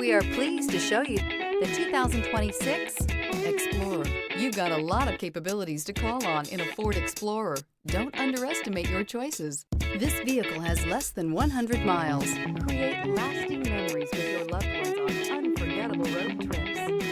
We are pleased to show you the 2026 Explorer. You've got a lot of capabilities to call on in a Ford Explorer. Don't underestimate your choices. This vehicle has less than 100 miles. Create lasting memories with your loved ones on unforgettable road trips.